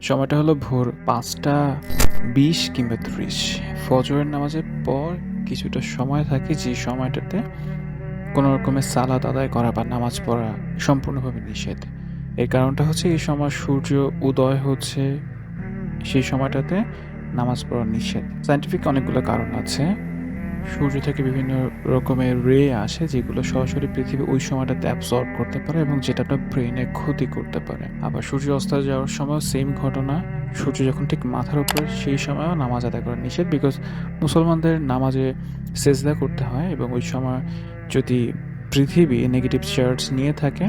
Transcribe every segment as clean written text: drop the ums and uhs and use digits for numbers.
সময়টা হলো ভোর ৫টা ২০ কিংবা ৩০। ফজরের নামাজের পর কিছুটা সময় থাকে যে সময়টাতে কোনো রকমের সালাত আদায় করা বা নামাজ পড়া সম্পূর্ণভাবে নিষেধ। এর কারণটা হচ্ছে এই সময় সূর্য উদয় হচ্ছে, সেই সময়টাতে নামাজ পড়া নিষেধ। সায়েন্টিফিক অনেকগুলো কারণ আছে। সূর্য থেকে বিভিন্ন রকমের রে আসে যেগুলো সরাসরি পৃথিবী ওই সময়টাতে অ্যাবসর্ব করতে পারে এবং যেটা আপনার ব্রেইনে ক্ষতি করতে পারে। আবার সূর্য অস্ত যাওয়ার সময় সেম ঘটনা। সূর্য যখন ঠিক মাথার উপরে সেই সময়ও নামাজ আদায় করা নিষেধ, বিকজ মুসলমানদের নামাজে সেজদা করতে হয় এবং ওই সময় যদি পৃথিবী নেগেটিভ চার্জ নিয়ে থাকে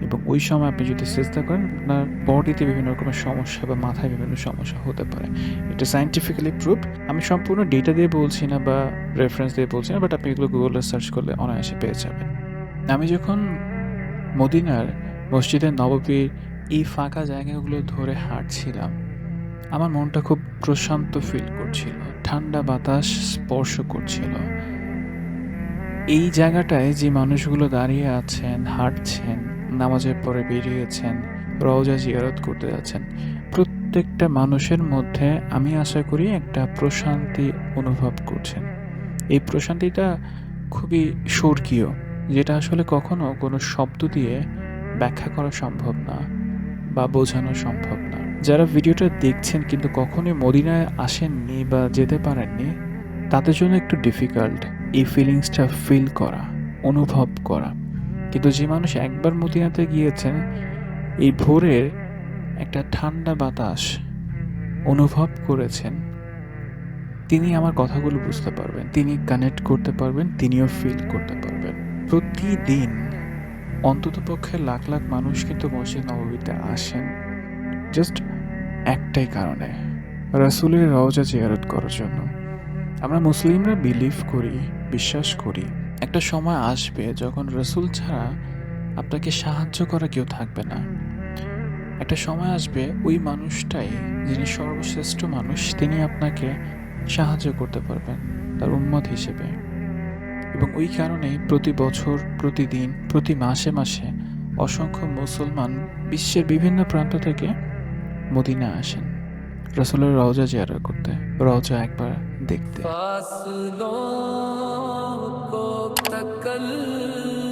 এবং ওই সময় আপনি যদি সেজদা করেন আপনার বডিতে বিভিন্ন রকমের সমস্যা বা মাথায় বিভিন্ন সমস্যা হতে পারে। এটা সায়েন্টিফিক্যালি প্রুভড। আমি সম্পূর্ণ ডেটা দিয়ে বলছি না বা রেফারেন্স দিয়ে বলছি না, বাট আপনি এগুলো গুগলে সার্চ করলে অনায়াসে পেয়ে যাবেন। আমি যখন মদিনার মসজিদে নববীর এই ফাঁকা জায়গাগুলো ধরে হাঁটছিলাম, আমার মনটা খুব প্রশান্ত ফিল করছিল, ঠান্ডা বাতাস স্পর্শ করছিল। এই জায়গাটায় যে মানুষগুলো দাঁড়িয়ে আছেন, হাঁটছেন, নামাজের পরে বেরিয়েছেন, রওজা জিয়ারত করতে যাচ্ছেন, প্রত্যেকটা মানুষের মধ্যে আমি আশা করি একটা প্রশান্তি অনুভব করছেন। এই প্রশান্তিটা খুবই স্বর্গীয়, যেটা আসলে কখনো কোনো শব্দ দিয়ে ব্যাখ্যা করা সম্ভব না বা বোঝানো সম্ভব না। যারা ভিডিওটা দেখছেন কিন্তু কখনোই মদিনায় আসেননি বা যেতে পারেননি, তাদের জন্য একটু ডিফিকাল্ট এই ফিলিংসটা ফিল করা, অনুভব করা। কিন্তু যে মানুষ একবার মদিনাতে গিয়েছেন, এই ভোরের একটা ঠান্ডা বাতাস অনুভব করেছেন, তিনি আমার কথাগুলো বুঝতে পারবেন, তিনি কানেক্ট করতে পারবেন, তিনিও ফিল করতে পারবেন। প্রতিদিন অন্ততপক্ষে লাখ লাখ মানুষ কিন্তু মসজিদ নববীতে আসেন জাস্ট একটাই কারণে, রাসূলের রওজা জিয়ারত করার জন্য। আমরা মুসলিমরা বিলিভ করি, বিশ্বাস করি, একটা সময় আসবে যখন রাসূল ছাড়া আপনাকে সাহায্য করা কেউ থাকবে না। একটা সময় আসবে ওই মানুষটাই, যিনি সর্বশ্রেষ্ঠ মানুষ, তিনি আপনাকে সাহায্য করতে পারবেন তার উম্মত হিসেবে। এবং ওই কারণেই প্রতি বছর, প্রতিদিন, প্রতি মাসে মাসে অসংখ্য মুসলমান বিশ্বের বিভিন্ন প্রান্ত থেকে মদিনা আসেন রাসূলের রওজা জিয়ারত করতে, রওজা একবার দেখতে। फासलों को तकल्लुम